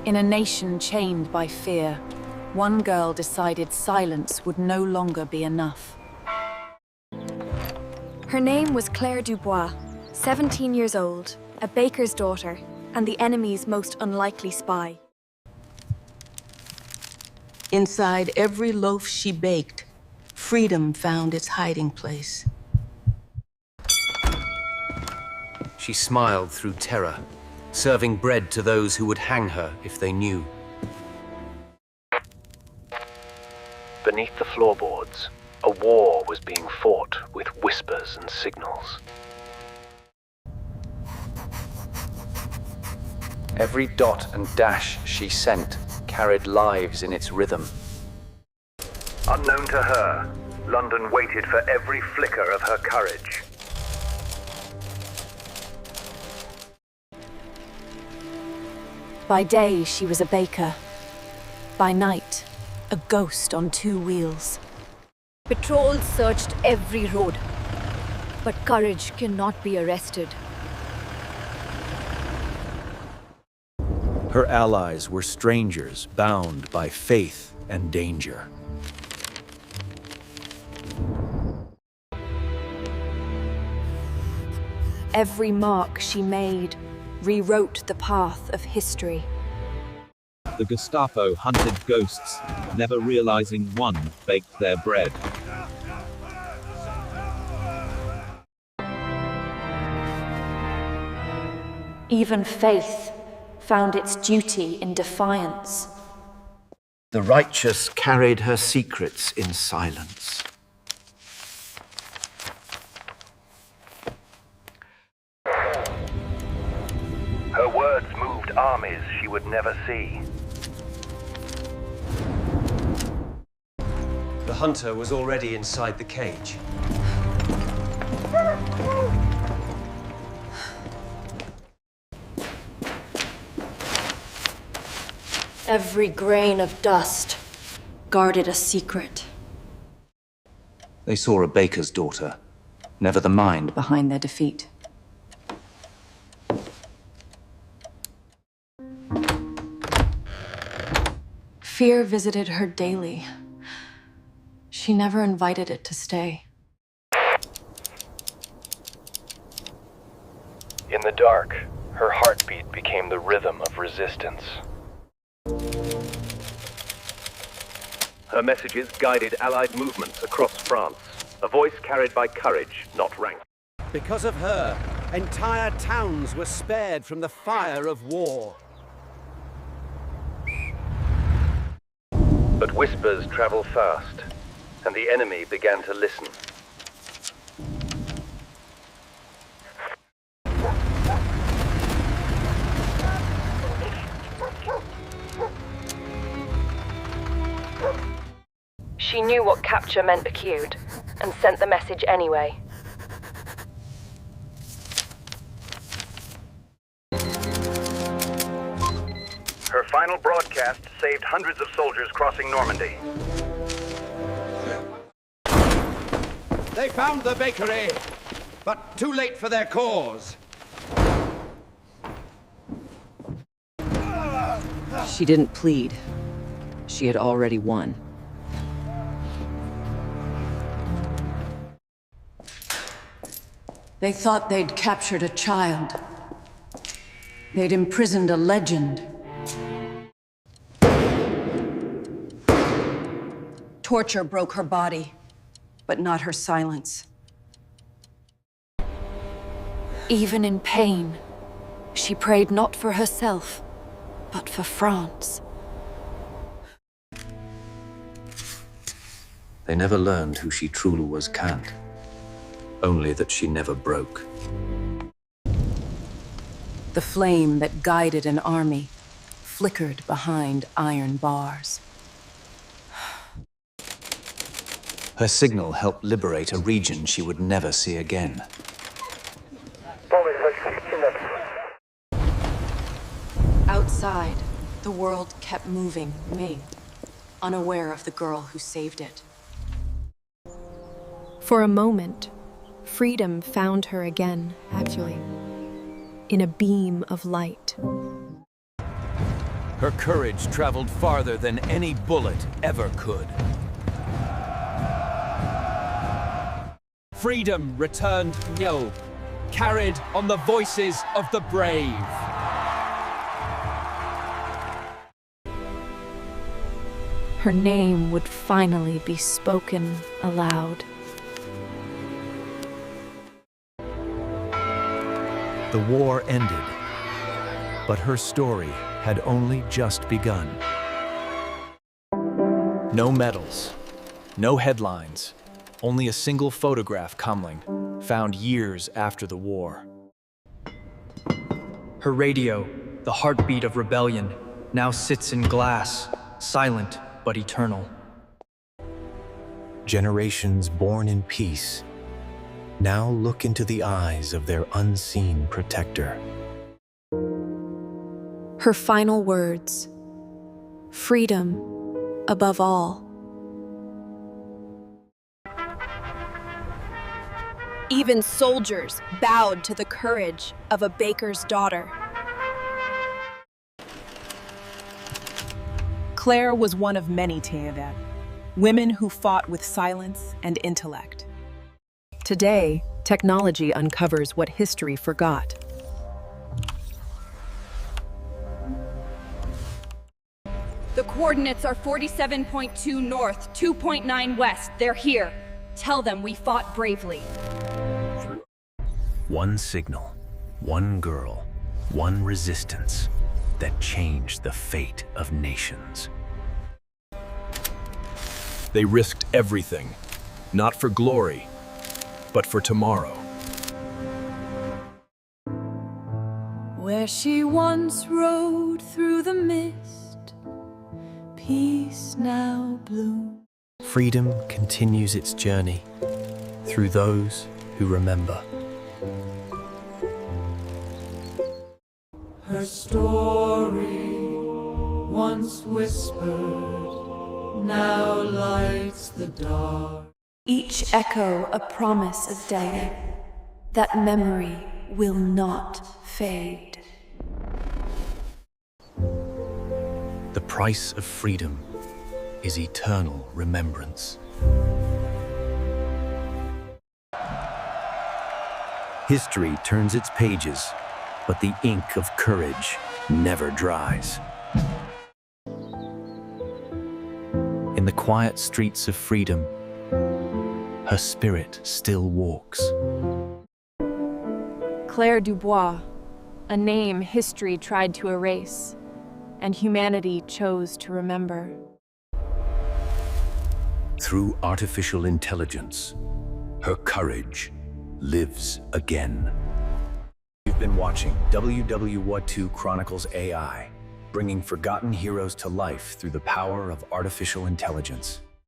In a nation chained by fear, one girl decided silence would no longer be enough. Her name was Claire Dubois, 17 years old, a baker's daughter, and the enemy's most unlikely spy. Inside every loaf she baked, freedom found its hiding place. She smiled through terror, serving bread to those who would hang her if they knew. Beneath the floorboards, a war was being fought with whispers and signals. Every dot and dash she sent carried lives in its rhythm. Unknown to her, London waited for every flicker of her courage. By day, she was a baker. By night, a ghost on two wheels. Patrols searched every road, but courage cannot be arrested. Her allies were strangers bound by faith and danger. Every mark she made rewrote the path of history. The Gestapo hunted ghosts, never realizing one baked their bread. Even faith found its duty in defiance. The righteous carried her secrets in silence. Her words moved armies she would never see. The hunter was already inside the cage. Every grain of dust guarded a secret. They saw a baker's daughter, never the mind Behind their defeat. Fear visited her daily. She never invited it to stay. In the dark, her heartbeat became the rhythm of resistance. Her messages guided Allied movements across France, a voice carried by courage, not rank. Because of her, entire towns were spared from the fire of war. But whispers travel fast, and the enemy began to listen. She knew what capture meant acute, and sent the message anyway. Her final broadcast saved hundreds of soldiers crossing Normandy. They found the bakery, but too late for their cause. She didn't plead. She had already won. They thought they'd captured a child. They'd imprisoned a legend. Torture broke her body, but not her silence. Even in pain, she prayed not for herself, but for France. They never learned who she truly was, Kant. Only that she never broke. The flame that guided an army flickered behind iron bars. Her signal helped liberate a region she would never see again. Outside, the world kept moving, unaware of the girl who saved it. For a moment, freedom found her again, actually, in a beam of light. Her courage traveled farther than any bullet ever could. Freedom returned no, carried on the voices of the brave. Her name would finally be spoken aloud. The war ended, but her story had only just begun. No medals, no headlines, only a single photograph coming, found years after the war. Her radio, the heartbeat of rebellion, now sits in glass, silent but eternal. Generations born in peace now look into the eyes of their unseen protector. Her final words, freedom above all. Even soldiers bowed to the courage of a baker's daughter. Claire was one of many Teavet, women who fought with silence and intellect. Today, technology uncovers what history forgot. The coordinates are 47.2 north, 2.9 west. They're here. Tell them we fought bravely. One signal, one girl, one resistance that changed the fate of nations. They risked everything, not for glory, but for tomorrow. Where she once rode through the mist, peace now blooms. Freedom continues its journey through those who remember. Her story, once whispered, now lights the dark. Each echo a promise of day. That memory will not fade. The price of freedom is eternal remembrance. History turns its pages, but the ink of courage never dries. In the quiet streets of freedom, her spirit still walks. Claire Dubois, a name history tried to erase, and humanity chose to remember. Through artificial intelligence, her courage lives again. You've been watching WWII Chronicles AI, bringing forgotten heroes to life through the power of artificial intelligence.